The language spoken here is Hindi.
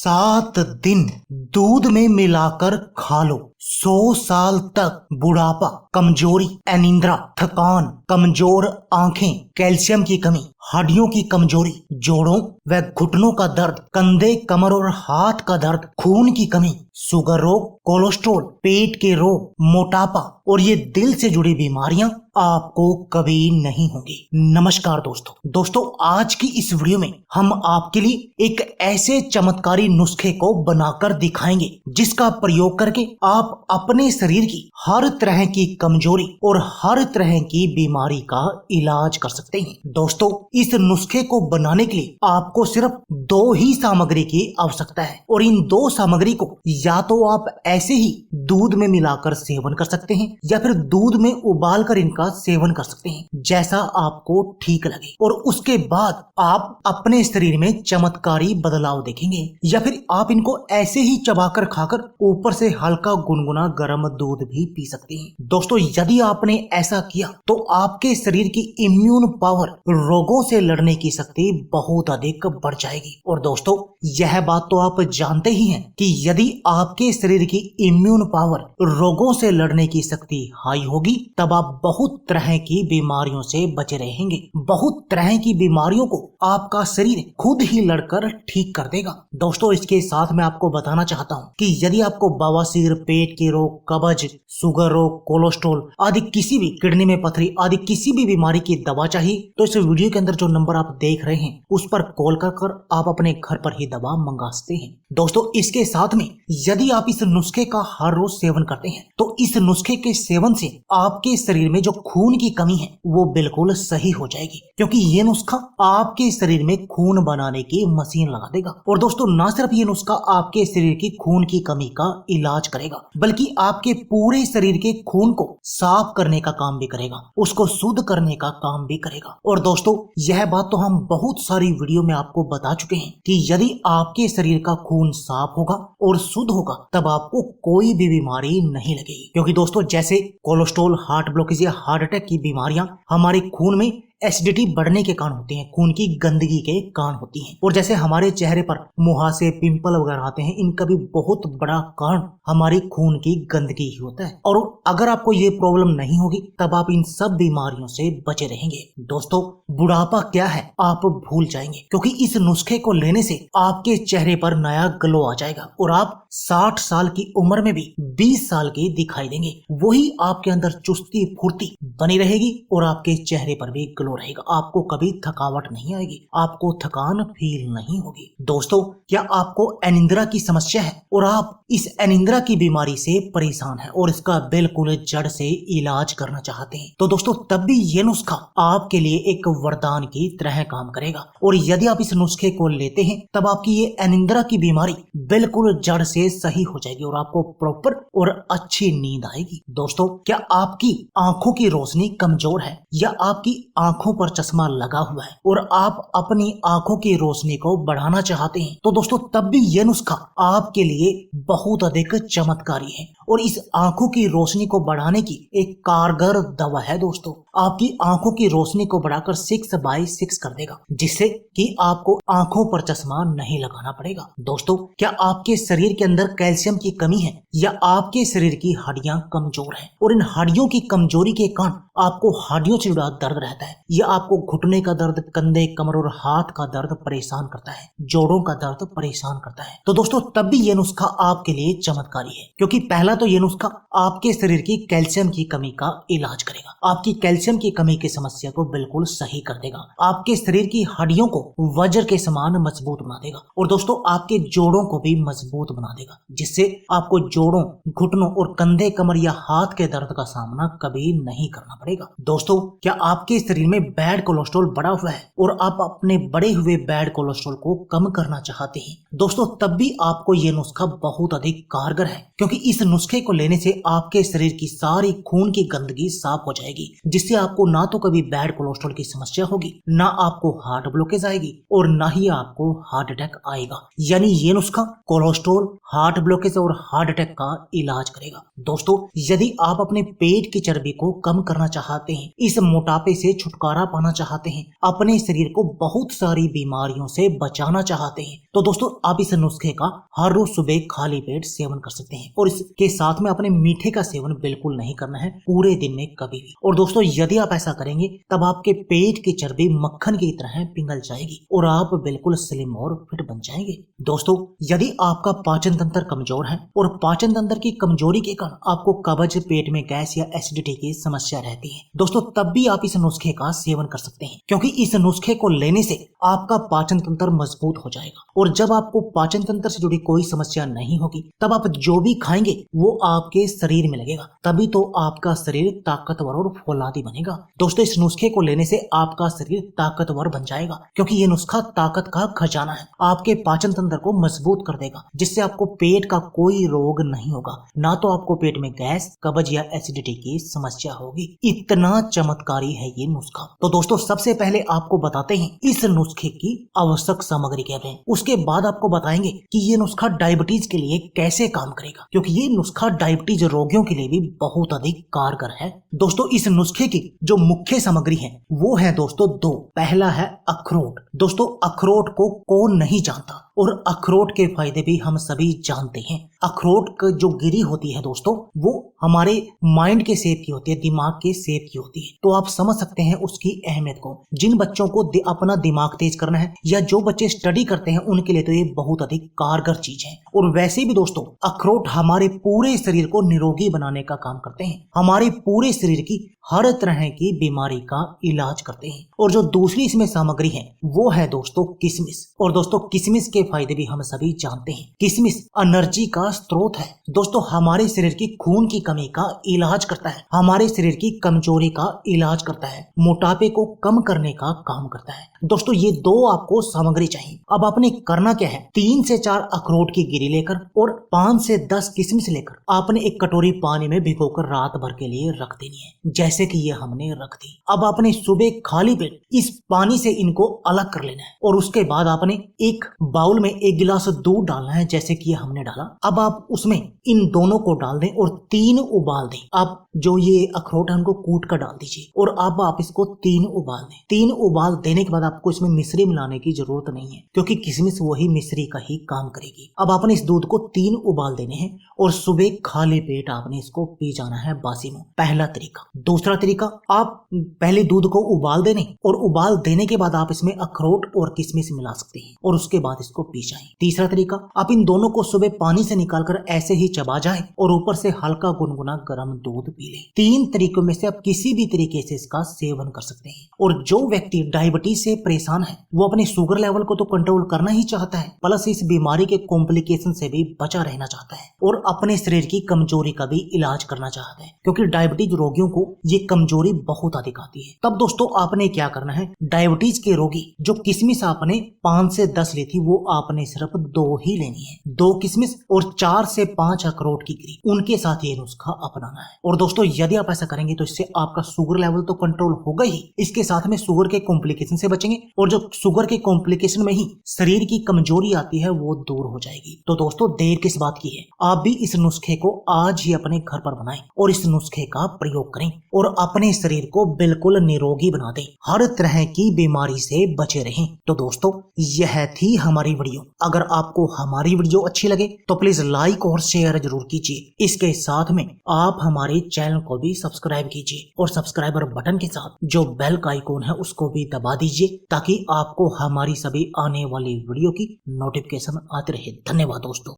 7 दिन दूध में मिलाकर खा लो, 100 साल तक बुढ़ापा, कमजोरी, अनिद्रा, थकान, कमजोर आंखें, कैल्शियम की कमी, हड्डियों की कमजोरी, जोड़ों व घुटनों का दर्द, कंधे, कमर और हाथ का दर्द, खून की कमी, शुगर रोग, कोलेस्ट्रॉल, पेट के रोग, मोटापा और ये दिल से जुड़ी बीमारियां आपको कभी नहीं होंगी। नमस्कार दोस्तों, आज की इस वीडियो में हम आपके लिए एक ऐसे चमत्कारी नुस्खे को बनाकर दिखाएंगे जिसका प्रयोग करके आप अपने शरीर की हर तरह की कमजोरी और हर तरह की बीमारी का इलाज कर सकते हैं। दोस्तों, इस नुस्खे को बनाने के लिए आपको सिर्फ 2 ही सामग्री की आवश्यकता है और इन 2 सामग्री को या तो आप ऐसे ही दूध में मिलाकर सेवन कर सकते हैं या फिर दूध में उबालकर इनका सेवन कर सकते हैं, जैसा आपको ठीक लगे। और उसके बाद आप अपने शरीर में चमत्कारी बदलाव देखेंगे या फिर आप इनको ऐसे ही चबाकर खाकर ऊपर से हल्का गुनगुना गर्म दूध भी पी सकते हैं। दोस्तों, यदि आपने ऐसा किया तो आपके शरीर की इम्यून पावर, रोगों से लड़ने की शक्ति बहुत अधिक बढ़ जाएगी। और दोस्तों, यह बात तो आप जानते ही हैं कि यदि आपके शरीर की इम्यून पावर, रोगों से लड़ने की शक्ति हाई होगी तब आप बहुत तरह की बीमारियों से बचे रहेंगे। बहुत तरह की बीमारियों को आपका शरीर खुद ही लड़कर ठीक कर देगा। दोस्तों, इसके साथ मैं आपको बताना चाहता हूँ कि यदि आपको बवासीर, पेट के रोग, कब्ज, शुगर रोग, कोलेस्ट्रॉल आदि किसी भी, किडनी में पथरी आदि किसी भी बीमारी की दवा चाहिए तो इस वीडियो के अंदर जो नंबर आप देख रहे हैं उस पर कॉल कर आप अपने घर पर ही दवा मंगा सकते हैं। दोस्तों, इसके साथ में यदि आप इस नुस्खे का हर रोज सेवन करते हैं तो इस नुस्खे के सेवन से आपके शरीर में जो खून की कमी है वो बिल्कुल सही हो जाएगी, क्योंकि ये नुस्खा आपके शरीर में खून बनाने की मशीन लगा देगा। और दोस्तों, ना सिर्फ ये नुस्खा आपके शरीर की खून की कमी का इलाज करेगा बल्कि आपके पूरे शरीर के खून को साफ करने का काम भी करेगा, उसको शुद्ध करने का काम भी करेगा। और दोस्तों, यह बात तो हम बहुत सारी वीडियो में आपको बता चुके हैं कि यदि आपके शरीर का खून साफ होगा और शुद्ध होगा तब आपको कोई भी बीमारी नहीं लगेगी। क्योंकि दोस्तों, जैसे कोलेस्ट्रॉल, हार्ट ब्लॉकेज या हार्ट अटैक की बीमारियां हमारे खून में एसिडिटी बढ़ने के कारण होती हैं, खून की गंदगी के कारण होती हैं। और जैसे हमारे चेहरे पर मुहासे, पिंपल वगैरह आते हैं, इनका भी बहुत बड़ा कारण हमारी खून की गंदगी ही होता है। और अगर आपको ये प्रॉब्लम नहीं होगी तब आप इन सब बीमारियों से बचे रहेंगे। दोस्तों, बुढ़ापा क्या है आप भूल जाएंगे, क्योंकि इस नुस्खे को लेने से आपके चेहरे पर नया ग्लो आ जाएगा और आप 60 साल की उम्र में भी 20 साल के दिखाई देंगे। वही आपके अंदर चुस्ती फुर्ती बनी रहेगी और आपके चेहरे पर भी ग्लो रहेगा। आपको कभी थकावट नहीं आएगी, आपको थकान फील नहीं होगी। दोस्तों, क्या आपको अनिद्रा की समस्या है और आप इस अनिद्रा की बीमारी से परेशान हैं और इसका बिल्कुल जड़ से इलाज करना चाहते हैं तो दोस्तों, तब भी ये नुस्खा आपके लिए एक वरदान की तरह काम करेगा। और यदि आप इस नुस्खे को लेते हैं तब आपकी ये अनिद्रा की बीमारी बिल्कुल जड़ से सही हो जाएगी और आपको प्रॉपर और अच्छी नींद आएगी। दोस्तों, क्या आपकी आंखों की रोशनी कमजोर है या आपकी आंखों पर चश्मा लगा हुआ है और आप अपनी आंखों की रोशनी को बढ़ाना चाहते हैं तो दोस्तों, तब भी यह नुस्खा आपके लिए बहुत अधिक चमत्कारी है और इस आंखों की रोशनी को बढ़ाने की एक कारगर दवा है। दोस्तों, आपकी आंखों की रोशनी को बढ़ाकर 6x6 कर देगा, जिससे कि आपको आंखों पर चश्मा नहीं लगाना पड़ेगा। दोस्तों, क्या आपके शरीर के अंदर कैल्शियम की कमी है या आपके शरीर की हड्डियां कमजोर हैं और इन हड्डियों की कमजोरी के कारण आपको हड्डियों से जुड़ा दर्द रहता है या आपको घुटने का दर्द, कंधे, कमर और हाथ का दर्द परेशान करता है, जोड़ों का दर्द परेशान करता है तो दोस्तों, तब भी यह नुस्खा आपके लिए चमत्कारी है। क्योंकि पहला तो यह नुस्खा आपके शरीर की कैल्शियम की कमी का इलाज करेगा, आपकी कैल्शियम की कमी की समस्या को बिल्कुल सही कर देगा, आपके शरीर की हड्डियों को वज्र के समान मजबूत बना देगा और दोस्तों, आपके जोड़ों को भी मजबूत बना देगा, जिससे आपको जोड़ों, घुटनों और कंधे, कमर या हाथ के दर्द का सामना कभी नहीं करना पड़ेगा। दोस्तों, क्या आपके शरीर में बैड कोलेस्ट्रॉल बढ़ा हुआ है और आप अपने बढ़े हुए बैड कोलेस्ट्रॉल को कम करना चाहते हैं दोस्तों, तब भी आपको यह नुस्खा बहुत अधिक कारगर है, क्योंकि इस नुस्खे को लेने से आपके शरीर की सारी खून की गंदगी साफ हो जाएगी, जिससे आपको ना तो कभी बैड कोलेस्ट्रॉल की समस्या होगी, ना आपको हार्ट ब्लॉकेज आएगी और ना ही आपको हार्ट अटैक आएगा। यानी ये नुस्खा कोलेस्ट्रॉल, हार्ट ब्लॉकेज और हार्ट अटैक का इलाज करेगा। दोस्तों, यदि आप अपने पेट की चर्बी को कम करना चाहते हैं, इस मोटापे से छुटकारा पाना चाहते हैं, अपने शरीर को बहुत सारी बीमारियों से बचाना चाहते हैं, तो दोस्तों आप इस नुस्खे का हर रोज सुबह खाली पेट सेवन कर सकते हैं। और इसके साथ में अपने मीठे का सेवन बिल्कुल नहीं करना है पूरे दिन में कभी भी। और दोस्तों यदि आप ऐसा करेंगे तब आपके पेट की चर्बी मक्खन की तरह पिघल जाएगी और आप बिल्कुल स्लिम और फिट बन जाएंगे। दोस्तों यदि आपका पाचन तंत्र कमजोर है और पाचन तंत्र की कमजोरी के कारण आपको कब्ज, पेट में गैस या एसिडिटी की समस्या रहती है, दोस्तों तब भी आप इस नुस्खे का सेवन कर सकते हैं, क्योंकि इस नुस्खे को लेने से आपका पाचन तंत्र मजबूत हो जाएगा। और जब आपको पाचन तंत्र से जुड़ी कोई समस्या नहीं होगी तब आप जो भी खाएंगे वो आपके शरीर में लगेगा, तभी तो आपका शरीर ताकतवर और फौलादी बनेगा। दोस्तों इस नुस्खे को लेने से आपका शरीर ताकतवर बन जाएगा, क्योंकि ये नुस्खा ताकत का खजाना है। आपके पाचन तंत्र को मजबूत कर देगा, जिससे आपको पेट का कोई रोग नहीं होगा, ना तो आपको पेट में गैस, कब्ज या एसिडिटी की समस्या होगी। इतना चमत्कारी है ये नुस्खा। तो दोस्तों सबसे पहले आपको बताते हैं इस नुस्खे की आवश्यक सामग्री क्या है, उसके बाद आपको बताएंगे कि ये नुस्खा डायबिटीज के लिए कैसे काम करेगा, क्योंकि ये नुस्खा डायबिटीज रोगियों के लिए भी बहुत अधिक कारगर है। दोस्तों इस नुस्खे की जो मुख्य सामग्री है वो है दोस्तों दो। पहला है अखरोट। दोस्तों अखरोट को कौन नहीं जानता, और अखरोट के फायदे भी हम सभी जानते हैं। अखरोट की जो गिरी होती है दोस्तों वो हमारे माइंड के शेप की होती है, दिमाग के शेप की होती है, तो आप समझ सकते हैं उसकी अहमियत को। जिन बच्चों को अपना दिमाग तेज करना है या जो बच्चे स्टडी करते हैं उनके लिए तो ये बहुत अधिक कारगर चीज है। और वैसे भी दोस्तों अखरोट हमारे पूरे शरीर को निरोगी बनाने का काम करते हैं, हमारे पूरे शरीर की हर तरह की बीमारी का इलाज करते हैं। और जो दूसरी इसमें सामग्री है वो है दोस्तों किशमिश। और दोस्तों किशमिश के फायदे भी हम सभी जानते हैं। किशमिश एनर्जी का स्रोत है दोस्तों, हमारे शरीर की खून की कमी का इलाज करता है, हमारे शरीर की कमजोरी का इलाज करता है, मोटापे को कम करने का काम करता है। दोस्तों ये दो आपको सामग्री चाहिए। अब आपने करना क्या है, 3 से 4 अखरोट की गिरी लेकर और 5 से 10 किशमिश लेकर आपने एक कटोरी पानी में भिगोकर रात भर के लिए रख देनी है, जैसे कि ये हमने रख दी। अब आपने सुबह खाली पेट इस पानी से इनको अलग कर लेना है और उसके बाद आपने एक बाउल में 1 गिलास दूध डालना है, जैसे कि ये हमने डाला। अब आप उसमें इन दोनों को डाल दें और 3 उबाल दें। आप जो ये अखरोट है उनको कूट कर डाल दीजिए और अब आप इसको 3 उबाल दें। 3 उबाल देने के बाद आपको इसमें मिश्री मिलाने की जरूरत नहीं है, क्योंकि किशमिश वही मिश्री का ही काम करेगी। अब आपने इस दूध को 3 उबाल देने हैं और सुबह खाली पेट आपने इसको पी जाना है बासी मुंह। पहला तरीका। दूसरा तरीका, आप पहले दूध को उबाल देने और उबाल देने के बाद आप इसमें अखरोट और किशमिश मिला सकते हैं और उसके बाद इसको पी जाएं। तीसरा तरीका, आप इन दोनों को सुबह पानी से निकालकर ऐसे ही चबा जाएं और ऊपर से हल्का गुनगुना गर्म दूध पी लें। 3 तरीकों में से आप किसी भी तरीके से इसका सेवन कर सकते हैं। और जो व्यक्ति डायबिटीज से परेशान है वो अपने शुगर लेवल को तो कंट्रोल करना ही चाहता है, प्लस इस बीमारी के कॉम्प्लिकेशन से भी बचा रहना चाहता है और अपने शरीर की कमजोरी का भी इलाज करना चाहता है, क्योंकि डायबिटीज रोगियों को ये कमजोरी बहुत अधिक आती है। तब दोस्तों आपने क्या करना है, डायबिटीज के रोगी जो किशमिश आपने 5 से 10 ली थी वो आपने सिर्फ 2 ही लेनी है। 2 किशमिश और 4 से 5 अखरोट की गिरी, उनके साथ ये नुस्खा अपनाना है। और दोस्तों यदि आप ऐसा करेंगे तो इससे आपका शुगर लेवल तो कंट्रोल होगा ही, इसके साथ में शुगर के कॉम्प्लिकेशन से बचेंगे और जो शुगर के कॉम्प्लिकेशन में ही शरीर की कमजोरी आती है वो दूर हो जाएगी। तो दोस्तों देर किस बात की है, आप भी इस नुस्खे को आज ही अपने घर पर बनाएं और इस नुस्खे का प्रयोग करें और अपने शरीर को बिल्कुल निरोगी बना दें, हर तरह की बीमारी से बचे रहें। तो दोस्तों यह थी हमारी वीडियो। अगर आपको हमारी वीडियो अच्छी लगे तो प्लीज लाइक और शेयर जरूर कीजिए। इसके साथ में आप हमारे चैनल को भी सब्सक्राइब कीजिए और सब्सक्राइबर बटन के साथ जो बेल का आइकॉन है उसको भी दबा दीजिए, ताकि आपको हमारी सभी आने वाली वीडियो की नोटिफिकेशन आती रहे। धन्यवाद दोस्तों।